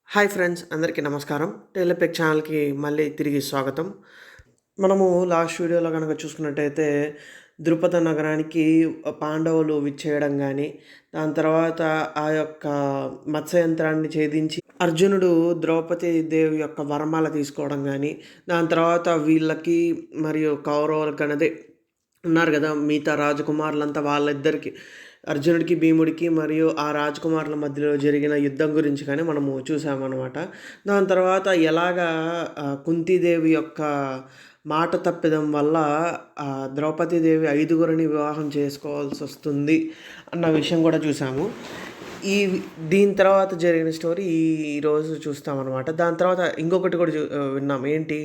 Hi friends, అందరికీ నమస్కారం. టెలిపెక్ ఛానల్‌కి మళ్ళీ తిరిగి స్వాగతం. మనము లాస్ట్ వీడియోలో గనక చూసుకున్నట్టయితే ద్రుపద నగరానికి పాండవులు విచ్చేయడం గానీ, దాని తర్వాత ఆ యొక్క మత్స్యయంత్రాన్ని ఛేదించి అర్జునుడు ద్రౌపది దేవి యొక్క వరమాల తీసుకోవడం గానీ, దాని తర్వాత వీళ్ళకి మరియు కౌరవులకనదే ఉన్నారు గదా! మిగతా రాజకుమారులంతా వాళ్ళిద్దరికి అర్జునుడికి, భీముడికి మరియు ఆ రాజకుమారుల మధ్యలో జరిగిన యుద్ధం గురించి కానీ మనము చూసామనమాట. దాని తర్వాత ఎలాగా కుంతీదేవి యొక్క మాట తప్పిదం వల్ల ద్రౌపదీదేవి ఐదుగురిని వివాహం చేసుకోవాల్సొస్తుంది అన్న విషయం గూడా చూసాము. ఈ దీని తర్వాత జరిగిన స్టోరీ ఈరోజు చూస్తామనమాట. దాని తర్వాత ఇంకొకటి కూడా విన్నాం. ఏంటి,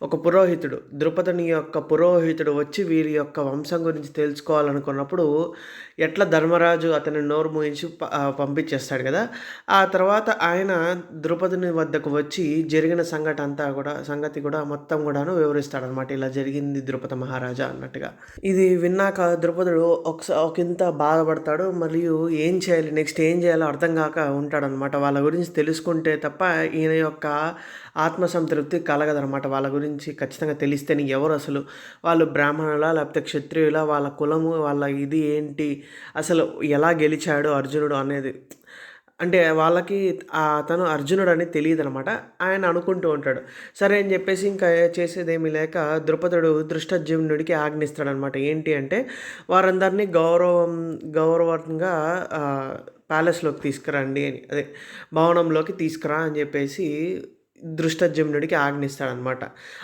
ఒక పురోహితుడు, ద్రుపదుని యొక్క పురోహితుడు వచ్చి వీరి యొక్క వంశం గురించి తెలుసుకోవాలనుకున్నప్పుడు ఎట్లా ధర్మరాజు అతని నోరు మూయించి పంపించేస్తాడు కదా! ఆ తర్వాత ఆయన ద్రుపదుని వద్దకు వచ్చి జరిగిన సంగతి కూడా మొత్తం కూడాను వివరిస్తాడనమాట. ఇలా జరిగింది ద్రుపద మహారాజా అన్నట్టుగా. ఇది విన్నాక ద్రుపదుడు ఒకంత బాధపడతాడు. మరియు ఏం చేయాలి, నెక్స్ట్ ఏం చేయాలో అర్థం కాక ఉంటాడనమాట. వాళ్ళ గురించి తెలుసుకుంటే తప్ప ఈయన యొక్క ఆత్మసంతృప్తి కలగదనమాట. వాళ్ళ గురించి ఖచ్చితంగా తెలిస్తేనే ఎవరు అసలు, వాళ్ళు బ్రాహ్మణులా లేకపోతే క్షత్రియులా, వాళ్ళ కులము, వాళ్ళ ఇది ఏంటి, అసలు ఎలా గెలిచాడు అర్జునుడు అనేది. అంటే వాళ్ళకి అతను అర్జునుడని తెలీదనమాట. ఆయన అనుకుంటూ ఉంటాడు. సరే అని చెప్పేసి ఇంకా చేసేదేమీ లేక ద్రుపదుడు దృష్టద్యుమ్నుడికి ఆజ్ఞిస్తాడనమాట. ఏంటి అంటే, వారందరినీ గౌరవంగా ప్యాలెస్‌లోకి తీసుకురండి అని, అదే భవనంలోకి తీసుకురా అని చెప్పేసి దృష్టద్యుమ్నుడికి ఆజ్ఞిస్తాడనమాట.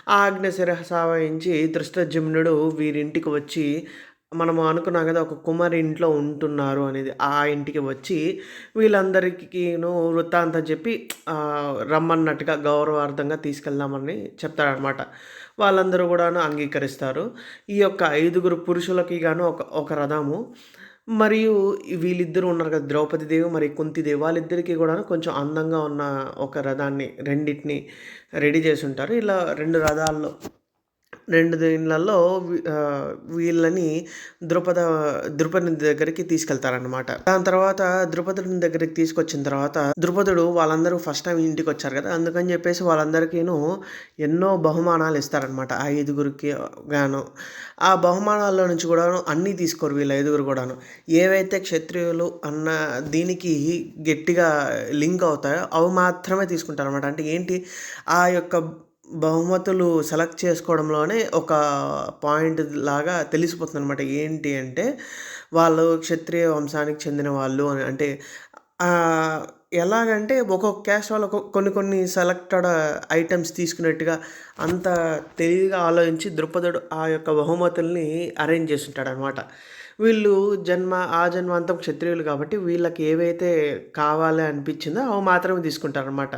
ఆ ఆజ్ఞ శిరసావహించి దృష్టద్యుమ్నుడు వీరింటికి వచ్చి, మనము అనుకున్నాం కదా! ఒక కుమారి ఇంట్లో ఉంటున్నారు అనేది. ఆ ఇంటికి వచ్చి వీళ్ళందరికీను వృత్తాంతం చెప్పి రమ్మన్నట్టుగా గౌరవార్థంగా తీసుకెళ్దామని చెప్తాడనమాట. వాళ్ళందరూ గూడాను అంగీకరిస్తారు. ఈ యొక్క ఐదుగురు పురుషులకి గాను ఒక రథము, మరియు వీళ్ళిద్దరూ ఉన్నారు కదా! ద్రౌపదీదేవి మరియు కుంతీదేవి, వాళ్ళిద్దరికీ గూడాను కొంచెం అందంగా ఉన్న ఒక రథాన్ని, రెండిటిని రెడీ చేసుంటారు. ఇలా 2 రథాల్లో 2 దీన్లలో వీళ్ళని ద్రుపదుని దగ్గరికి తీసుకెళ్తారనమాట. దాని తర్వాత ద్రుపదుని దగ్గరికి తీసుకొచ్చిన తర్వాత ద్రుపదుడు వాళ్ళందరూ ఫస్ట్ టైమ్ ఇంటికొచ్చారు కదా! అందుకని చెప్పేసి వాళ్ళందరికీను ఎన్నో బహుమానాలు ఇస్తారనమాట. ఆ ఐదుగురికి గాను. ఆ బహుమానాల్లో నుంచి కూడాను అన్నీ తీసుకోరు వీళ్ళు ఐదుగురు కూడాను. ఏవైతే క్షత్రియులు అన్న దీనికి గట్టిగా లింక్ అవుతాయో అవి మాత్రమే తీసుకుంటారనమాట. అంటే ఏంటి, ఆ యొక్క బహుమతులు సెలెక్ట్ చేసుకోవడంలోనే ఒక పాయింట్ లాగా తెలిసిపోతుందనమాట. ఏంటి అంటే, వాళ్ళు క్షత్రియ వంశానికి చెందిన వాళ్ళు అని. అంటే ఎలాగంటే ఒక్కొక్క క్యాస్ట్ వాళ్ళు కొన్ని సెలెక్టెడ్ ఐటెమ్స్ తీసుకున్నట్టుగా అంత తెలివిగా ఆలోచించి ద్రుపదుడు ఆ యొక్క బహుమతుల్ని అరేంజ్ చేసుంటాడనమాట. వీళ్ళు ఆ జన్మాంతం క్షత్రియులు కాబట్టి వీళ్ళకి ఏవైతే కావాలి అనిపించిందో అవి మాత్రమే తీసుకుంటారనమాట.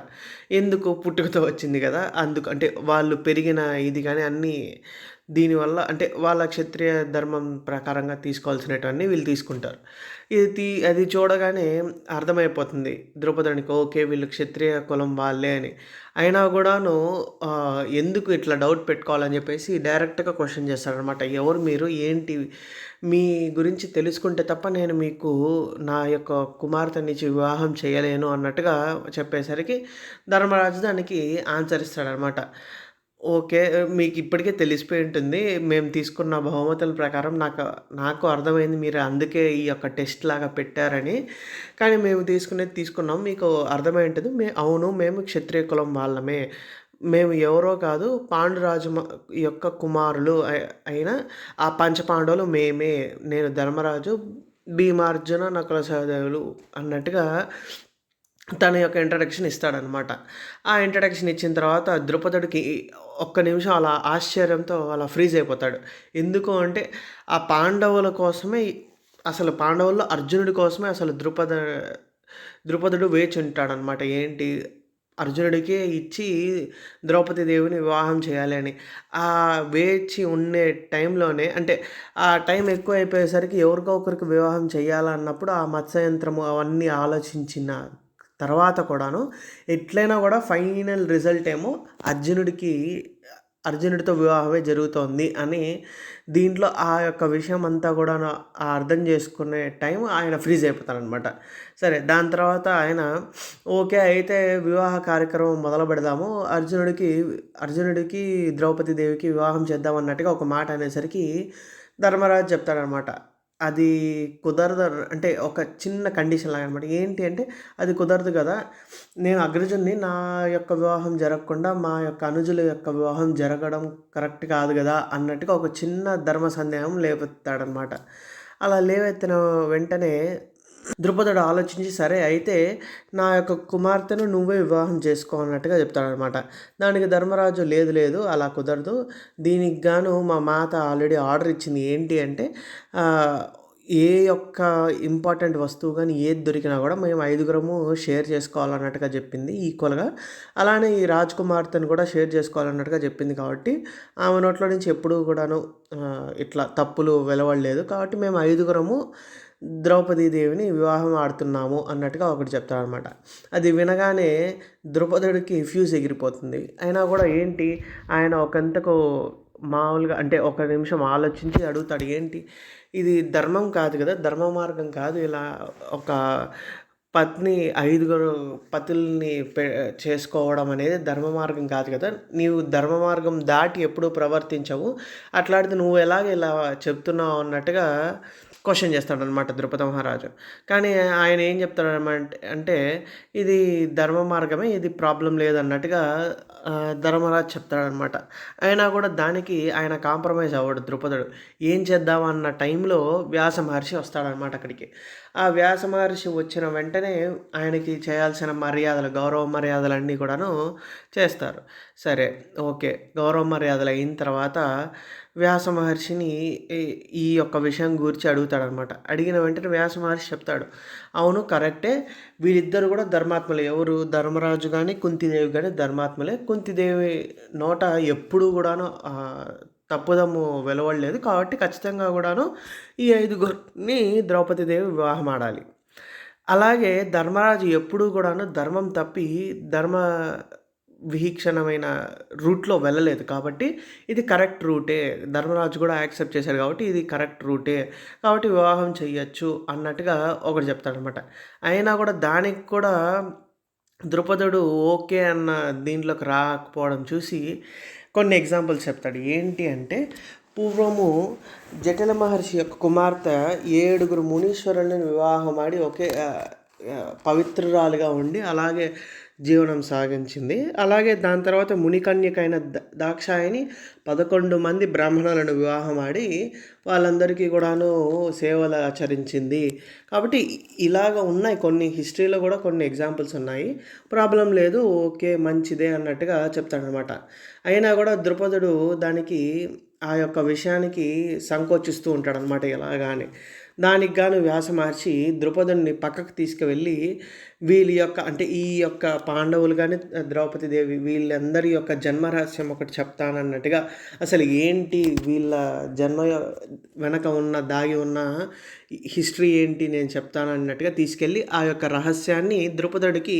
ఎందుకు, పుట్టుకతో వచ్చింది కదా! అందుకు. అంటే వాళ్ళు పెరిగిన ఇది గాని అన్నీ దీనివల్ల, అంటే వాళ్ళ క్షత్రియ ధర్మం ప్రకారంగా తీసుకోవాల్సినటువన్నీ వీళ్ళు తీసుకుంటారు. అది చూడగానే అర్థమైపోతుంది ద్రౌపదునికి, ఓకే వీళ్ళు క్షత్రియ కులం వాళ్ళే అని. అయినా కూడాను ఎందుకు ఇట్లా డౌట్ పెట్టుకోవాలని చెప్పేసి డైరెక్ట్‌గా క్వెషన్ చేస్తాడనమాట. ఎవరు మీరు? ఏంటి? మీ గురించి తెలుసుకుంటే తప్ప నేను మీకు నా యొక్క కుమార్తెనిచ్చి వివాహం చేయలేను అన్నట్టుగా చెప్పేసరికి ధర్మరాజు దానికి ఆన్సర్ ఇస్తాడనమాట. ఓకే. మీకిప్పటికే తెలిసిపోయి ఉంటుంది. మేము తీసుకున్న బహుమతుల ప్రకారం నాకు అర్థమైంది. మీరు అందుకే ఈ యొక్క టెస్ట్ లాగా పెట్టారని. కానీ మేము తీసుకున్నాం. మీకు అర్థమై ఉంటది. అవును, మేము క్షత్రియ కులం వాళ్ళమే. మేము ఎవరో కాదు, పాండురాజు యొక్క కుమారులు అయిన ఆ పంచపాండవులు మేమే. నేను ధర్మరాజు, భీమార్జున, నకుల సహదేవులు అన్నట్టుగా తన యొక్క ఇంట్రడక్షన్ ఇస్తాడనమాట. ఆ ఇంట్రడక్షన్ ఇచ్చిన తర్వాత ద్రుపదుడికి ఒక్క నిమిషం అలా ఆశ్చర్యంతో అలా ఫ్రీజ్ అయిపోతాడు. ఎందుకు అంటే, ఆ పాండవుల కోసమే, అసలు పాండవుల్లో అర్జునుడి కోసమే అసలు ద్రుపదుడు వేచి ఉంటాడనమాట. ఏంటి, అర్జునుడికే ఇచ్చి ద్రౌపది దేవిని వివాహం చేయాలి అని. ఆ వేచి ఉండే టైంలోనే, అంటే ఆ టైం ఎక్కువ అయిపోయేసరికి ఎవరికో ఒకరికి వివాహం చేయాలన్నప్పుడు ఆ మత్స్యయంత్రము అవన్నీ ఆలోచించిన తర్వాత కూడాను ఎట్లైనా కూడా ఫైనల్ రిజల్ట్ ఏమో అర్జునుడికి అర్జునుడితో వివాహమే జరుగుతోంది అని దీంట్లో ఆ యొక్క విషయం అంతా కూడాను అర్థం చేసుకునే టైం ఆయన ఫ్రీజ్ అయిపోతారనమాట. సరే దాని తర్వాత ఆయన ఓకే. అయితే వివాహ కార్యక్రమం మొదలుపెడదాము. అర్జునుడికి ద్రౌపది దేవికి వివాహం చేద్దాం అన్నట్టుగా ఒక మాట అనేసరికి ధర్మరాజు చెప్తాడనమాట. అది కుదరదు అంటే ఒక చిన్న కండిషన్ లాగా అనమాట. ఏంటి అంటే అది కుదరదు కదా! నేను అగ్రజుడిని. నా యొక్క వివాహం జరగకుండా మా యొక్క అనుజుల యొక్క వివాహం జరగడం కరెక్ట్ కాదు గదా! అన్నట్టుగా ఒక చిన్న ధర్మ సందేహం లేవెత్తాడనమాట. అలా లేవెత్తిన వెంటనే ద్రుపదుడు ఆలోచించి సరే అయితే నా యొక్క కుమార్తెను నువ్వే వివాహం చేసుకో అన్నట్టుగా చెప్తాడనమాట. దానికి ధర్మరాజు లేదు లేదు అలా కుదరదు. దీనికి గాను మా మాత ఆల్రెడీ ఆర్డర్ ఇచ్చింది. ఏంటి అంటే ఏ యొక్క ఇంపార్టెంట్ వస్తువు గానీ ఏది దొరికినా గూడా మేము ఐదుగురము షేర్ చేసుకోవాలన్నట్టుగా చెప్పింది ఈక్వల్‌గా. అలానే ఈ రాజకుమార్తెను కూడా షేర్ చేసుకోవాలన్నట్టుగా చెప్పింది కాబట్టి ఆమె నోట్లో నుంచి ఎప్పుడూ కూడాను ఇట్లా తప్పులు వెలువడలేదు. కాబట్టి మేము ఐదుగురము ద్రౌపదీ దేవిని వివాహం ఆడుతున్నాము అన్నట్టుగా ఒకటి చెప్తాడనమాట. అది వినగానే ద్రుపదుడికి ఫ్యూజ్ ఎగిరిపోతుంది. అయినా కూడా ఏంటి ఆయన ఒకంతకు మామూలుగా అంటే ఒక నిమిషం ఆలోచించి అడుగుతాడు. ఏంటి ఇది ధర్మం కాదు కదా! ధర్మ మార్గం కాదు. ఇలా ఒక పత్ని ఐదుగురు పతుల్ని చేసుకోవడం అనేది ధర్మ మార్గం కాదు కదా! నీవు ధర్మ మార్గం దాటి ఎప్పుడూ ప్రవర్తించవు. అట్లాంటిది నువ్వు ఎలాగ ఇలా చెప్తున్నావు అన్నట్టుగా క్వెషన్ చేస్తాడనమాట ద్రుపద మహారాజు. కానీ ఆయన ఏం చెప్తాడనమాట అంటే ఇది ధర్మ మార్గమే, ఇది ప్రాబ్లమ్ లేదన్నట్టుగా ధర్మరాజు చెప్తాడనమాట. అయినా కూడా దానికి ఆయన కాంప్రమైజ్ అవ్వడు ద్రుపదుడు. ఏం చేద్దామన్న టైంలో వ్యాస మహర్షి వస్తాడనమాట అక్కడికి. ఆ వ్యాస మహర్షి వచ్చిన వెంటనే ఆయనకి చేయాల్సిన మర్యాదలు, గౌరవ మర్యాదలన్నీ కూడాను చేస్తారు. సరే ఓకే. గౌరవ మర్యాదలు అయిన తర్వాత వ్యాస మహర్షిని ఈ యొక్క విషయం గురించి అడుగుతాడనమాట. అడిగిన వెంటనే వ్యాస మహర్షి చెప్తాడు. అవును కరెక్టే. వీళ్ళిద్దరు కూడా ధర్మాత్ములే. ఎవరు ధర్మరాజు గానీ, కుంతిదేవి గానీ ధర్మాత్ములే. కుంతిదేవి నోట ఎప్పుడూ కూడాను తప్పుదమ్ము వెలువడలేదు. కాబట్టి ఖచ్చితంగా కూడాను ఈ ఐదుగురిని ద్రౌపది దేవి వివాహం ఆడాలి. అలాగే ధర్మరాజు ఎప్పుడూ కూడాను ధర్మం తప్పి విహీక్షణమైన రూట్‌లో వెళ్ళలేదు. కాబట్టి ఇది కరెక్ట్ రూటే. ధర్మరాజు కూడా యాక్సెప్ట్ చేశాడు కాబట్టి ఇది కరెక్ట్ రూటే. కాబట్టి వివాహం చెయ్యొచ్చు అన్నట్టుగా ఒకడు చెప్తాడనమాట. అయినా కూడా దానికి కూడా ద్రుపదుడు ఓకే అన్న దీంట్లోకి రాకపోవడం చూసి కొన్ని ఎగ్జాంపుల్స్ చెప్తాడు. ఏంటి అంటే పూర్వము జటిల మహర్షి యొక్క కుమార్తె 7 మునీశ్వరులను వివాహమాడి ఒకే పవిత్రురాలుగా ఉండి అలాగే జీవనం సాగించింది. అలాగే దాని తర్వాత మునికన్యకైన దాక్షాయని 11 మంది బ్రాహ్మణులను వివాహమాడి వాళ్ళందరికీ కూడాను సేవలు ఆచరించింది. కాబట్టి ఇలాగ ఉన్నాయి కొన్ని హిస్టరీలో కూడా కొన్ని ఎగ్జాంపుల్స్ ఉన్నాయి. ప్రాబ్లం లేదు. ఓకే మంచిదే అన్నట్టుగా చెప్తాడనమాట. అయినా కూడా ద్రుపదుడు దానికి ఆ యొక్క విషయానికి సంకోచిస్తూ ఉంటాడనమాట ఎలాగాని. దానికి గాను వ్యాస మహర్షి ద్రుపదుడిని పక్కకు తీసుకువెళ్ళి వీళ్ళ యొక్క అంటే ఈ యొక్క పాండవులు కానీ ద్రౌపది దేవి వీళ్ళందరి యొక్క జన్మరహస్యం ఒకటి చెప్తానన్నట్టుగా అసలు ఏంటి వీళ్ళ జన్మ వెనక ఉన్న దాగి ఉన్న హిస్టరీ ఏంటి నేను చెప్తానన్నట్టుగా తీసుకెళ్ళి ఆ యొక్క రహస్యాన్ని ద్రుపదుడికి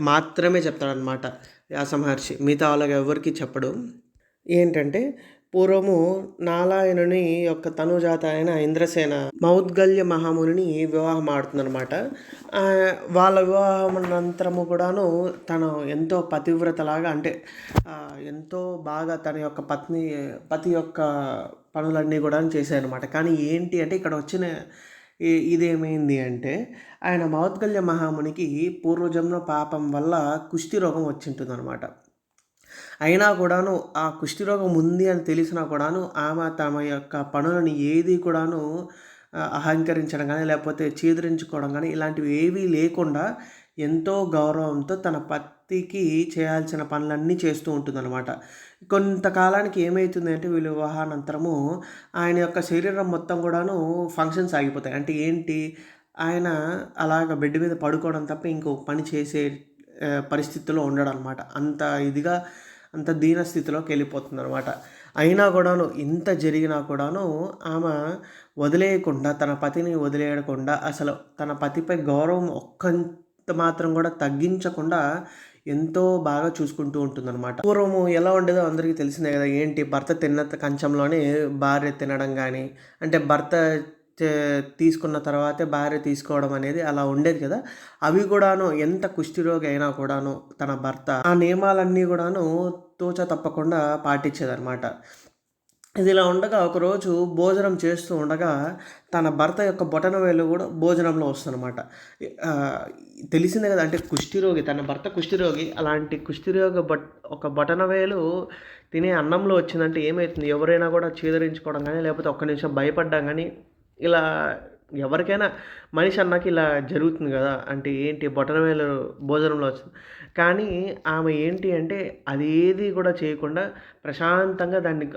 మాత్రమే చెప్తాడనమాట వ్యాస మహర్షి. మిగతా వాళ్ళకి ఎవరికి చెప్పడు. ఏంటంటే పూర్వము నారాయణుని యొక్క తనుజాత అయిన ఇంద్రసేన మౌద్గల్య మహామునిని వివాహం ఆడుతుందనమాట. వాళ్ళ వివాహం అనంతరము కూడాను తను ఎంతో పతివ్రతలాగా అంటే ఎంతో బాగా తన యొక్క పతి యొక్క పనులన్నీ కూడా చేశాయనమాట. కానీ ఏంటి అంటే ఇక్కడ వచ్చిన ఇదేమైంది అంటే ఆయన మౌద్గల్య మహామునికి పూర్వజన్మ పాపం వల్ల కుష్టి రోగం వచ్చింటుందనమాట. అయినా కూడాను ఆ కుష్ఠిరోగం ఉంది అని తెలిసినా కూడాను ఆమె తమ యొక్క పనులను ఏది కూడాను అహంకరించడం కానీ లేకపోతే చీదరించుకోవడం కానీ ఇలాంటివి ఏవీ లేకుండా ఎంతో గౌరవంతో తన పతికి చేయాల్సిన పనులన్నీ చేస్తూ ఉంటుందన్నమాట. కొంతకాలానికి ఏమవుతుంది అంటే వీళ్ళు వివాహానంతరము ఆయన యొక్క శరీరం మొత్తం కూడాను ఫంక్షన్స్ ఆగిపోతాయి. అంటే ఏంటి ఆయన అలాగ బెడ్ మీద పడుకోవడం తప్ప ఇంకో పని చేసే పరిస్థితిలో ఉండడం అనమాట. అంత దీన స్థితిలోకి వెళ్ళిపోతుందనమాట. అయినా కూడాను ఇంత జరిగినా కూడాను ఆమె వదిలేయకుండా తన పతిని వదిలేయకుండా అసలు తన పతిపై గౌరవం ఒక్కంత మాత్రం కూడా తగ్గించకుండా ఎంతో బాగా చూసుకుంటూ ఉంటుందన్నమాట. పూర్వము ఎలా ఉండేదో అందరికీ తెలిసిందే కదా! ఏంటి భర్త తిన్న కంచంలోనే భార్య తినడం గానీ, అంటే భర్త చే తీసుకున్న తర్వాతే భార్య తీసుకోవడం అనేది అలా ఉండేది కదా! అవి కూడాను ఎంత కుష్ఠరోగి అయినా కూడాను తన భర్త ఆ నియమాలన్నీ కూడాను తూచా తప్పకుండా పాటించేదనమాట. ఇదిలా ఉండగా ఒకరోజు భోజనం చేస్తూ ఉండగా తన భర్త యొక్క బొటనవేలు కూడా భోజనంలో వస్తుందనమాట. ఆహ్, తెలిసిందే కదా! అంటే కుష్ఠిరోగి తన భర్త కుష్ఠిరోగి. అలాంటి కుష్ఠిరోగి ఒక బొటనవేలు తినే అన్నంలో వచ్చిందంటే ఏమైతుంది? ఎవరైనా కూడా చీదరించుకోవడం గానీ, లేకపోతే ఒక్క నిమిషం భయపడ్డం గానీ, ఇలా ఎవరికైనా మనిషి అన్నాక ఇలా జరుగుతుంది గదా! అంటే ఏంటి బొటనవేలు భోజనంలో వచ్చింది. కానీ ఆమె ఏంటి అంటే అదేది కూడా చేయకుండా ప్రశాంతంగా దాన్ని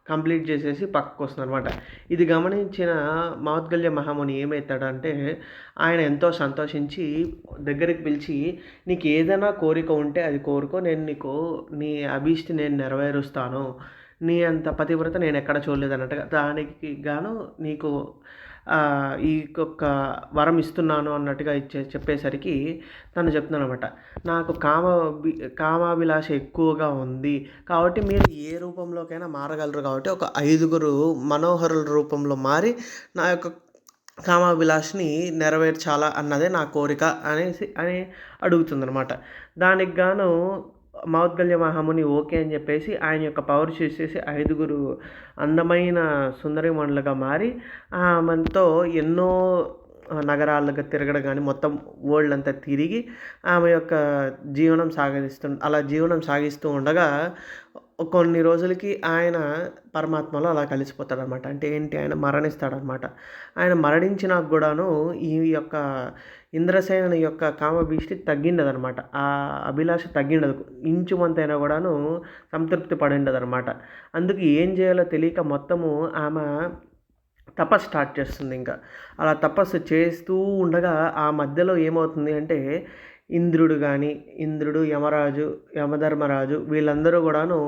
కంప్లీట్ చేసేసి పక్కకొస్తుందనమాట. ఇది గమనించిన మౌద్గల్య మహాముని ఏమైతాడంటే, ఆయన ఎంతో సంతోషించి దగ్గరికి పిలిచి, "నీకేదైనా కోరిక ఉంటే అది కోరుకో. నేను నీకు నీ అభీష్టి నేను నెరవేరుస్తాను. నీ అంత పతివ్రత నేనెక్కడ చూడలేదన్నట్టుగా. దానికి గాను నీకు ఈ యొక్క వరం ఇస్తున్నాను" అన్నట్టుగా చెప్పేసరికి తను చెప్తుందనమాట. "నాకు కామాభిలాష ఎక్కువగా ఉంది. కాబట్టి మీరు ఏ రూపంలోకైనా మారగలరు కాబట్టి ఒక 5గురు మనోహరుల రూపంలో మారి నా యొక్క కామాభిలాషని నెరవేర్చాలా అన్నదే నా కోరిక" అని అడుగుతుందనమాట. దానికి గాను మౌద్గల్య మహాముని ఓకే అని చెప్పేసి ఆయన యొక్క పవర్ చూసేసి 5గురు అందమైన సుందరీమణులుగా మారి ఆమెతో ఎన్నో నగరాలుగా తిరగడం గానీ, మొత్తం వరల్డ్ అంతా తిరిగి ఆమె యొక్క అలా జీవనం సాగిస్తూ ఉండగా కొన్ని రోజులకి ఆయన పరమాత్మలో అలా కలిసిపోతాడనమాట. అంటే ఏంటి ఆయన మరణిస్తాడనమాట. ఆయన మరణించినాక గూడాను ఈ యొక్క ఇంద్రసేనుని యొక్క కామభీష్టి తగ్గిండదనమాట. ఆ అభిలాష తగ్గిండదు. ఇంచుమంతైనా గూడాను సంతృప్తి పడిండదనమాట. అందుకు ఏం చేయాలో తెలియక మొత్తము ఆమె తపస్సు స్టార్ట్ చేస్తుందింక. అలా తపస్సు చేస్తూ ఉండగా ఆ మధ్యలో ఏమవుతుంది అంటే ఇంద్రుడు, యమరాజు, యమధర్మరాజు వీళ్ళందరూ గూడాను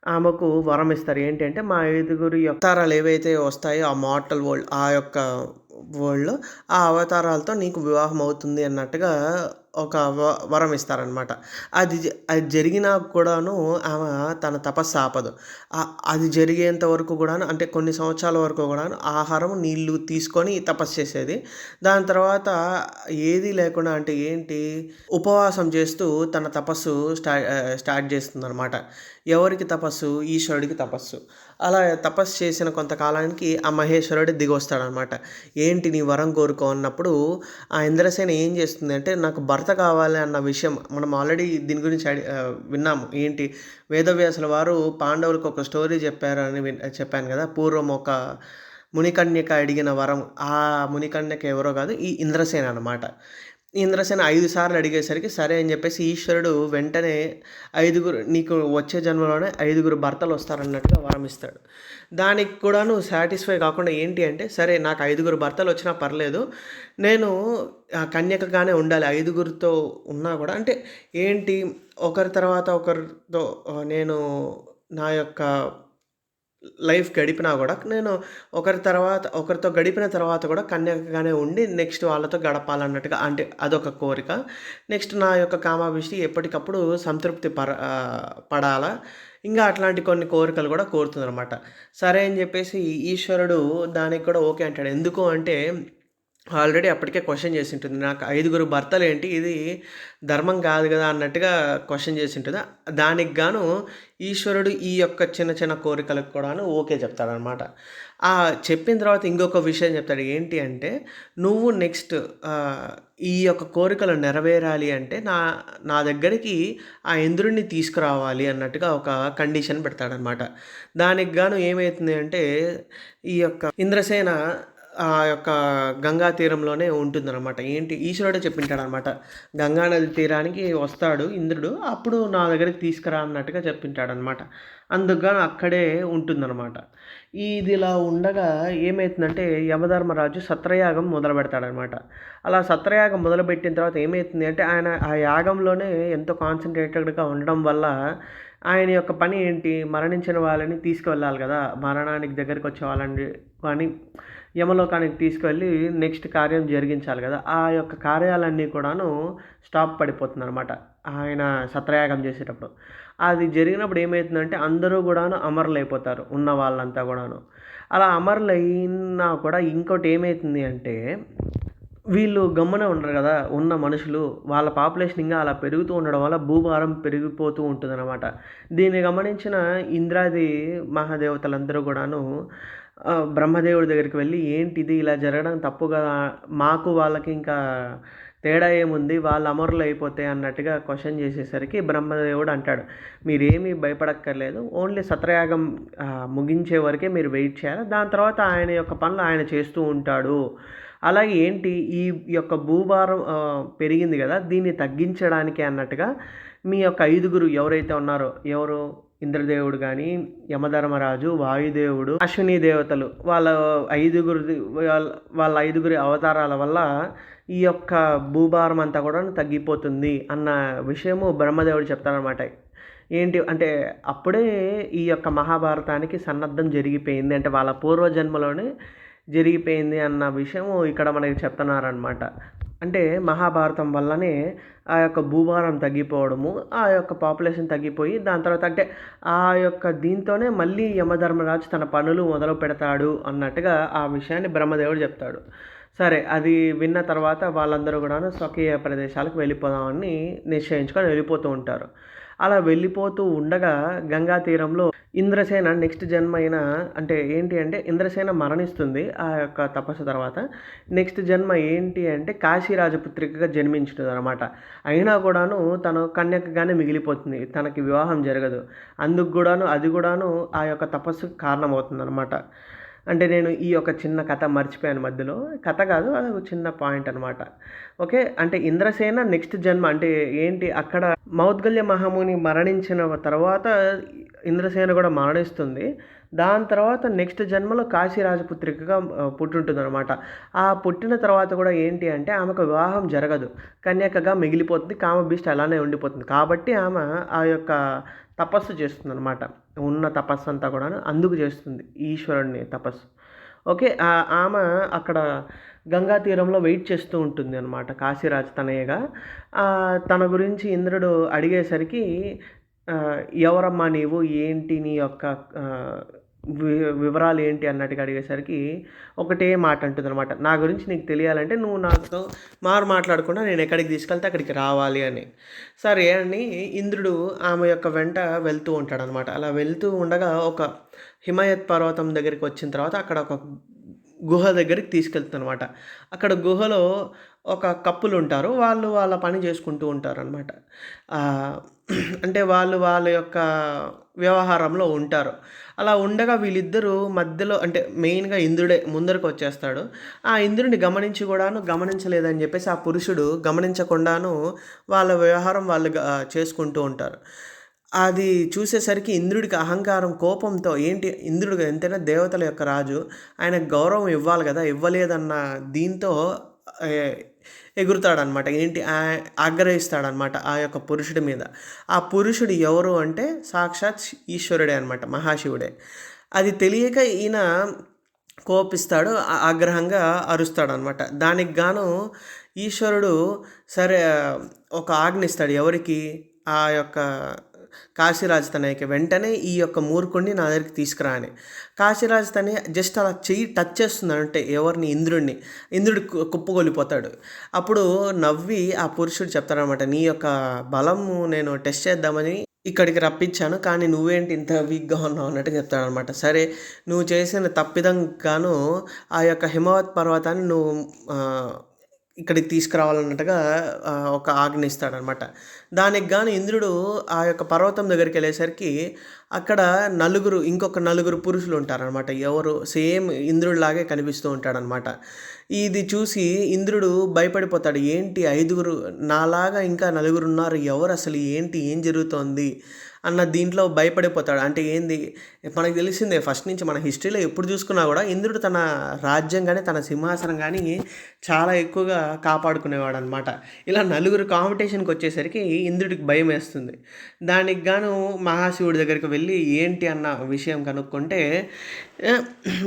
ఆమెకు వరం ఇస్తారు. ఏంటి అంటే మా 5గురి అవతారాలు ఏవైతే వస్తాయో ఆ మార్టల్ వరల్డ్ ఆ యొక్క వరల్డ్‌లో ఆ అవతారాలతో నీకు వివాహం అవుతుంది అన్నట్టుగా ఒక వరం ఇస్తారనమాట. అది జరిగినా కూడాను ఆమె తన తపస్సు ఆపదు. అది జరిగేంత వరకు కూడాను అంటే కొన్ని సంవత్సరాల వరకు కూడాను ఆహారం, నీళ్ళు తీసుకొని తపస్సు చేసేది. దాని తర్వాత ఏదీ లేకుండా అంటే ఏంటి ఉపవాసం చేస్తూ తన తపస్సు స్టార్ట్ చేస్తుందనమాట. ఎవరికి తపస్సు? ఈశ్వరుడికి తపస్సు. అలా తపస్సు చేసిన కొంతకాలానికి ఆ మహేశ్వరుడు దిగొస్తాడనమాట. ఏంటి నీ వరం కోరుకో అన్నప్పుడు ఆ ఇంద్రసేన ఏం చేస్తుంది అంటే నాకు భర్త కావాలి అన్న విషయం మనం ఆల్రెడీ దీని గురించి విన్నాము. ఏంటి వేదవ్యాసుల వారు పాండవులకు ఒక స్టోరీ చెప్పారు అని చెప్పాను కదా! పూర్వం ఒక మునికన్యక అడిగిన వరం. ఆ మునికన్యక ఎవరో కాదు ఈ ఇంద్రసేన అనమాట. ఇంద్రసేన 5 సార్లు అడిగేసరికి సరే అని చెప్పేసి ఈశ్వరుడు వెంటనే నీకు వచ్చే జన్మలోనే 5గురు భర్తలు వస్తారన్నట్టుగా వరం ఇస్తాడు. దానికి కూడాను సాటిస్ఫై కాకుండా ఏంటి అంటే సరే నాకు 5గురు భర్తలు వచ్చినా పర్లేదు. నేను కన్యకగానే ఉండాలి. 5గురితో ఉన్నా కూడా అంటే ఏంటి ఒకరి తర్వాత ఒకరితో నేను నా యొక్క లైఫ్ గడిపినా గూడా నేను ఒకరితో గడిపిన తర్వాత కూడా కన్యకగానే ఉండి నెక్స్ట్ వాళ్ళతో గడపాలన్నట్టుగా అంటే అదొక కోరిక. నెక్స్ట్ నా యొక్క కామాభిష్టి ఎప్పటికప్పుడు సంతృప్తి పడాలా. ఇంకా అట్లాంటి కొన్ని కోరికలు కూడా కోరుతుందనమాట. సరే అని చెప్పేసి ఈశ్వరుడు దానికి కూడా ఓకే అంటాడు. ఎందుకు అంటే ఆల్రెడీ అప్పటికే క్వెషన్ చేసుంటుంది. నాకు 5గురు భర్తలేంటి ఇది ధర్మం కాదు కదా అన్నట్టుగా క్వెషన్ చేసుంటది. దానికి గాను ఈశ్వరుడు ఈ యొక్క చిన్న చిన్న కోరికలకు కూడాను ఓకే చెప్తాడనమాట. చెప్పిన తర్వాత ఇంకొక విషయం చెప్తాడు. ఏంటి అంటే నువ్వు నెక్స్ట్ ఈ యొక్క కోరికలు నెరవేరాలి అంటే నా దగ్గరికి ఆ ఇంద్రుడిని తీసుకురావాలి అన్నట్టుగా ఒక కండిషన్ పెడతాడనమాట. దానికి గాను ఏమైతుంది అంటే ఈ యొక్క ఇంద్రసేన ఆ యొక్క గంగా తీరంలోనే ఉంటుందనమాట. ఏంటి ఈశ్వరుడే చెప్పింటాడనమాట. గంగా నది తీరానికి వస్తాడు ఇంద్రుడు. అప్పుడు నా దగ్గరికి తీసుకురా అన్నట్టుగా చెప్పింటాడనమాట. అందుకుగాను అక్కడే ఉంటుందనమాట. ఇదిలా ఉండగా ఏమైతుందంటే యమధర్మరాజు సత్రయాగం మొదలుపెడతాడనమాట. అలా సత్రయాగం మొదలుపెట్టిన తర్వాత ఏమైతుంది అంటే ఆయన ఆ యాగంలోనే ఎంతో కాన్సంట్రేటెడ్‌గా ఉండడం వల్ల ఆయన యొక్క పని ఏంటి మరణించిన వాళ్ళని తీసుకువెళ్ళాలి కదా! మరణానికి దగ్గరికి వచ్చే వాళ్ళని కానీ యమలోకానికి తీసుకువెళ్ళి నెక్స్ట్ కార్యం జరిగించాలి కదా. ఆ యొక్క కార్యాలన్నీ కూడాను స్టాప్ పడిపోతుందనమాట ఆయన సత్రయాగం చేసేటప్పుడు. అది జరిగినప్పుడు ఏమవుతుందంటే అందరూ కూడాను అమరులైపోతారు, ఉన్న వాళ్ళంతా కూడాను. అలా అమరులైనా కూడా ఇంకోటి ఏమవుతుంది అంటే వీళ్ళు గమ్మునే ఉండరు కదా, ఉన్న మనుషులు వాళ్ళ పాపులేషన్ ఇంకా అలా పెరుగుతూ ఉండడం వల్ల భూభారం పెరిగిపోతూ ఉంటుందన్నమాట. దీన్ని గమనించిన ఇంద్రాది మహాదేవతలందరూ కూడాను బ్రహ్మదేవుడి దగ్గరికి వెళ్ళి, ఏంటిది ఇలా జరగడం తప్పు కదా, మాకు వాళ్ళకి ఇంకా తేడా ఏముంది, వాళ్ళు అమరులు అయిపోతే అన్నట్టుగా క్వశ్చన్ చేసేసరికి బ్రహ్మదేవుడు అంటాడు, మీరేమీ భయపడక్కర్లేదు, ఓన్లీ సత్రయాగం ముగించే వరకే మీరు వెయిట్ చేయాలి, దాని తర్వాత ఆయన యొక్క పనులు ఆయన చేస్తూ ఉంటాడు. అలాగే ఏంటి ఈ యొక్క భూభారం పెరిగింది కదా, దీన్ని తగ్గించడానికి అన్నట్టుగా మీ యొక్క 5గురు ఎవరైతే ఉన్నారో, ఎవరు ఇంద్రదేవుడు కానీ, యమధర్మరాజు, వాయుదేవుడు, అశ్విని దేవతలు, వాళ్ళ 5గురు వాళ్ళ 5గురి అవతారాల వల్ల ఈ యొక్క భూభారం అంతా కూడా తగ్గిపోతుంది అన్న విషయము బ్రహ్మదేవుడు చెప్తారనమాట. ఏంటి అంటే అప్పుడే ఈ యొక్క మహాభారతానికి సన్నద్ధం జరిగిపోయింది, అంటే వాళ్ళ పూర్వజన్మలోనే జరిగిపోయింది అన్న విషయము ఇక్కడ మనకి చెప్తున్నారనమాట. అంటే మహాభారతం వల్లనే ఆ యొక్క భూభారం తగ్గిపోవడము, ఆ యొక్క పాపులేషన్ తగ్గిపోయి దాని తర్వాత అంటే ఆ యొక్క దీంతోనే మళ్ళీ యమధర్మరాజు తన పనులు మొదలు పెడతాడు అన్నట్టుగా ఆ విషయాన్ని బ్రహ్మదేవుడు చెప్తాడు. సరే, అది విన్న తర్వాత వాళ్ళందరూ కూడాను స్వకీయ ప్రదేశాలకు వెళ్ళిపోదామని నిశ్చయించుకొని వెళ్ళిపోతూ ఉంటారు. అలా వెళ్ళిపోతూ ఉండగా గంగా తీరంలో ఇంద్రసేన నెక్స్ట్ జన్మ అయిన, అంటే ఏంటి అంటే ఇంద్రసేన మరణిస్తుంది ఆ యొక్క తపస్సు తర్వాత. నెక్స్ట్ జన్మ ఏంటి అంటే కాశీరాజపుత్రికగా జన్మించుతుంది అనమాట. అయినా కూడాను తను కన్యకగానే మిగిలిపోతుంది, తనకి వివాహం జరగదు. అందుకు కూడాను అది కూడాను ఆ యొక్క తపస్సుకు కారణమవుతుంది అనమాట. అంటే నేను ఈ యొక్క చిన్న కథ మర్చిపోయాను మధ్యలో, కథ కాదు అది ఒక చిన్న పాయింట్ అనమాట. ఓకే, అంటే ఇంద్రసేన నెక్స్ట్ జన్మ అంటే ఏంటి, అక్కడ మౌద్గల్య మహాముని మరణించిన తర్వాత ఇంద్రసేన కూడా మరణిస్తుంది. దాని తర్వాత నెక్స్ట్ జన్మలో కాశీరాజపుత్రికగా పుట్టుంటుంది అనమాట. ఆ పుట్టిన తర్వాత కూడా ఏంటి అంటే ఆమెకు వివాహం జరగదు, కన్యకగా మిగిలిపోతుంది, కామభీష్ట అలానే ఉండిపోతుంది. కాబట్టి ఆమె ఆ యొక్క తపస్సు చేస్తుంది అనమాట. ఉన్న తపస్సు అంతా కూడా అందుకు చేస్తుంది, ఈశ్వరుడిని తపస్సు. ఓకే, ఆమె అక్కడ గంగా తీరంలో వెయిట్ చేస్తూ ఉంటుంది అనమాట, కాశీరాజు తనయ్యగా. తన గురించి ఇంద్రుడు అడిగేసరికి ఎవరమ్మా నీవు, ఏంటి నీ యొక్క వివరాలు ఏంటి అన్నట్టుగా అడిగేసరికి ఒకటే మాట అంటుంది అనమాట, నా గురించి నీకు తెలియాలంటే నువ్వు నాతో మాట్లాడకుండా నేను ఎక్కడికి తీసుకెళ్తే అక్కడికి రావాలి అని. సరే అని ఇంద్రుడు ఆమె యొక్క వెంట వెళ్తూ ఉంటాడనమాట. అలా వెళ్తూ ఉండగా ఒక హిమాయత్ పర్వతం దగ్గరికి వచ్చిన తర్వాత అక్కడ ఒక గుహ దగ్గరికి తీసుకెళ్తుందనమాట. అక్కడ గుహలో ఒక కప్పులు ఉంటారు, వాళ్ళు వాళ్ళ పని చేసుకుంటూ ఉంటారనమాట. అంటే వాళ్ళు వాళ్ళ యొక్క వ్యవహారంలో ఉంటారు. అలా ఉండగా వీళ్ళిద్దరూ మధ్యలో, అంటే మెయిన్గా ఇంద్రుడే ముందరకు వచ్చేస్తాడు. ఆ ఇంద్రుడిని గమనించి కూడాను గమనించలేదని చెప్పేసి ఆ పురుషుడు గమనించకుండాను వాళ్ళ వ్యవహారం వాళ్ళు చేసుకుంటూ ఉంటారు. అది చూసేసరికి ఇంద్రుడికి అహంకారం, కోపంతో, ఏంటి ఇంద్రుడు ఎంతైనా దేవతల యొక్క రాజు, ఆయనకు గౌరవం ఇవ్వాలి కదా, ఇవ్వలేదన్న దీంతో ఎగురుతాడనమాట. ఏంటి ఆగ్రహిస్తాడనమాట ఆ యొక్క పురుషుడి మీద. ఆ పురుషుడు ఎవరు అంటే సాక్షాత్ ఈశ్వరుడే అనమాట, మహాశివుడే. అది తెలియక ఈయన కోపిస్తాడు, ఆగ్రహంగా అరుస్తాడనమాట. దానికి గాను ఈశ్వరుడు సరే ఒక ఆజ్ఞిస్తాడు, ఎవరికి, ఆ యొక్క కాశీరాజు తనయ్యకి, వెంటనే ఈ యొక్క మూర్ఖుడిని నా దగ్గరికి తీసుకురా అని. కాశీరాజు తనయ్య జస్ట్ అలా చెయ్యి టచ్ చేస్తుంది అంటే ఎవరిని, ఇంద్రుడిని. ఇంద్రుడు కుప్పగొలిపోతాడు. అప్పుడు నవ్వి ఆ పురుషుడు చెప్తాడనమాట, నీ యొక్క బలము నేను టెస్ట్ చేద్దామని ఇక్కడికి రప్పించాను, కానీ నువ్వేంటి ఇంత వీక్గా ఉన్నావు అన్నట్టు చెప్తాడనమాట. సరే, నువ్వు చేసిన తప్పిదంగాను ఆ యొక్క హిమవత్ పర్వతాన్ని నువ్వు ఇక్కడికి తీసుకురావాలన్నట్టుగా ఒక ఆజ్ఞ ఇస్తాడనమాట. దానికి గాను ఇంద్రుడు ఆ యొక్క పర్వతం దగ్గరికి వెళ్ళేసరికి అక్కడ ఇంకొక నలుగురు పురుషులు ఉంటారనమాట. ఎవరు సేమ్ ఇంద్రుడిలాగే కనిపిస్తూ ఉంటాడనమాట. ఇది చూసి ఇంద్రుడు భయపడిపోతాడు, ఏంటి 5గురు నాలాగా ఇంకా 4గురు ఉన్నారు, ఎవరు అసలు, ఏంటి ఏం జరుగుతోంది అన్న దీంట్లో భయపడిపోతాడు. అంటే ఏంది, మనకు తెలిసిందే ఫస్ట్ నుంచి మన హిస్టరీలో ఎప్పుడు చూసుకున్నా కూడా ఇంద్రుడు తన రాజ్యం కానీ తన సింహాసనం కానీ చాలా ఎక్కువగా కాపాడుకునేవాడు అనమాట. ఇలా 4గురు కాంపిటీషన్కి వచ్చేసరికి ఇంద్రుడికి భయమేస్తుంది. దానికి గాను మహాశివుడి దగ్గరికి వెళ్ళి ఏంటి అన్న విషయం కనుక్కుంటే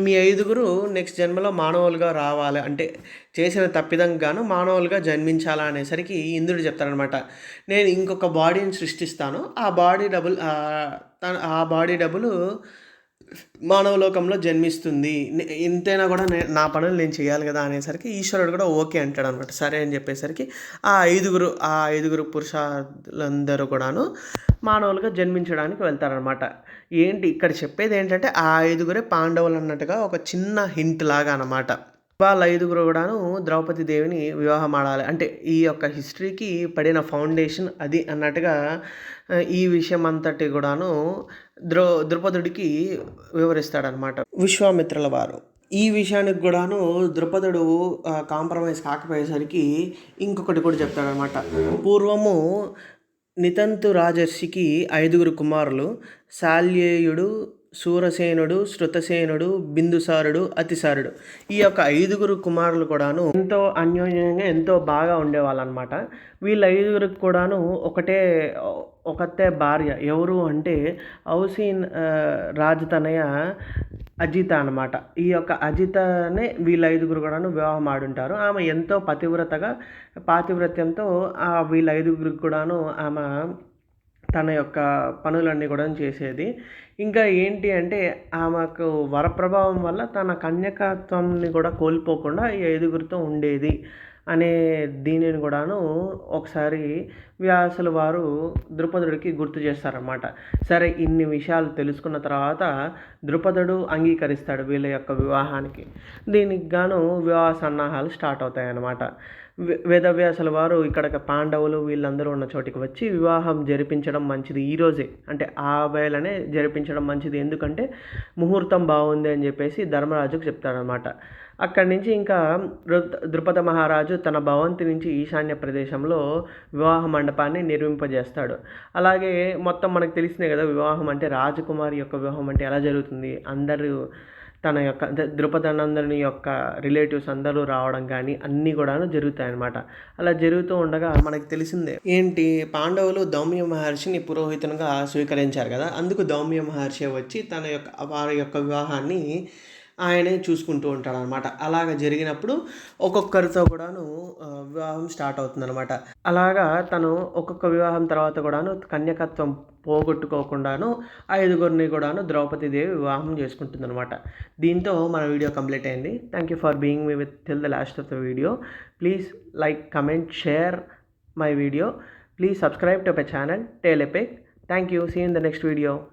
మీ 5గురు నెక్స్ట్ జన్మలో మానవులుగా రావాలి అంటే చేసిన తప్పిదంకి గాను మానవులుగా జన్మించాలా అనేసరికి ఇంద్రుడు చెప్తాడనమాట. నేను ఇంకొక బాడీని సృష్టిస్తాను. ఆ బాడీ డబుల్ మానవలోకంలో జన్మిస్తుంది. ఇంతైనా కూడా నా పనులు నేను చేయాలి కదా అనేసరికి ఈశ్వరుడు కూడా ఓకే అంటాడనమాట. సరే అని చెప్పేసరికి ఆ ఐదుగురు పురుషులందరూ కూడాను మానవులుగా జన్మించడానికి వెళ్తారనమాట. ఏంటి ఇక్కడ చెప్పేది ఏంటంటే ఆ 5గురే పాండవులు అన్నట్టుగా ఒక చిన్న హింట్ లాగా అనమాట. వాళ్ళ 5గురు కూడాను ద్రౌపది దేవిని వివాహం ఆడాలి అంటే ఈ యొక్క హిస్టరీకి పడిన ఫౌండేషన్ అది అన్నట్టుగా ఈ విషయం అంతటి కూడాను ద్రుపదుడికి వివరిస్తాడనమాట విశ్వామిత్రుల వారు. ఈ విషయానికి కూడాను ద్రుపదుడు కాంప్రమైజ్ కాకపోయేసరికి ఇంకొకటి కూడా చెప్తాడనమాట. పూర్వము నితంతు రాజర్షికి 5గురు కుమారులు శాల్యేయుడు, సూరసేనుడు, శృతసేనుడు, బిందుసారుడు, అతిసారుడు. ఈ యొక్క 5గురు కుమారులు కూడాను ఎంతో అన్యోన్యంగా ఎంతో బాగా ఉండేవాళ్ళు అనమాట. వీళ్ళ 5గురికి కూడాను ఒకతే భార్య. ఎవరు అంటే ఔసీన్ రాజతనయ అజిత అనమాట. ఈ యొక్క అజితనే వీళ్ళ 5గురు కూడాను వివాహం ఆడుంటారు. ఆమె ఎంతో పాతివ్రత్యంతో వీళ్ళ 5గురికి కూడాను ఆమె తన యొక్క పనులన్నీ కూడా చేసేది. ఇంకా ఏంటి అంటే ఆమెకు వరప్రభావం వల్ల తన కన్యకత్వంని కూడా కోల్పోకుండా ఈ 5గురితో ఉండేది అనే దీనిని కూడాను ఒకసారి వ్యాసుల వారు ద్రుపదుడికి గుర్తు చేస్తారన్నమాట. సరే ఇన్ని విషయాలు తెలుసుకున్న తర్వాత ద్రుపదుడు అంగీకరిస్తాడు వీళ్ళ యొక్క వివాహానికి. దీనికి గాను వివాహ సన్నాహాలు స్టార్ట్ అవుతాయి అన్నమాట. వేదవ్యాసుల వారు ఇక్కడ పాండవులు వీళ్ళందరూ ఉన్న చోటికి వచ్చి వివాహం జరిపించడం మంచిది ఈరోజే అంటే ఆ వేళనే జరిపించడం మంచిది, ఎందుకంటే ముహూర్తం బాగుంది అని చెప్పేసి ధర్మరాజుకు చెప్తాడనమాట. అక్కడి నుంచి ఇంకా ద్రుపద మహారాజు తన భవంతి నుంచి ఈశాన్య ప్రదేశంలో వివాహ మండపాన్ని నిర్మింపజేస్తాడు. అలాగే మొత్తం మనకు తెలిసిందే కదా వివాహం అంటే, రాజకుమారి యొక్క వివాహం అంటే ఎలా జరుగుతుంది, అందరూ తన యొక్క ద్రుపదనందరి యొక్క రిలేటివ్స్ అందరూ రావడం కానీ అన్నీ కూడాను జరుగుతాయన్నమాట. అలా జరుగుతూ ఉండగా మనకు తెలిసిందే ఏంటి, పాండవులు దౌమ్య మహర్షిని పురోహితునిగా స్వీకరించారు కదా, అందుకు దౌమ్య మహర్షి వచ్చి వారి యొక్క వివాహాన్ని ఆయనే చూసుకుంటూ ఉంటాడనమాట. అలాగ జరిగినప్పుడు ఒక్కొక్కరితో కూడాను వివాహం స్టార్ట్ అవుతుందన్నమాట. అలాగా తను ఒక్కొక్క వివాహం తర్వాత కూడాను కన్యకత్వం పోగొట్టుకోకుండాను 5గురిని కూడాను ద్రౌపది దేవి వివాహం చేసుకుంటుందన్నమాట. దీంతో మన వీడియో కంప్లీట్ అయింది. Thank you for being me with till the last of the video. Please like, comment, share my video. Please subscribe to my channel Tale Epic. Thank you. See you in the next video.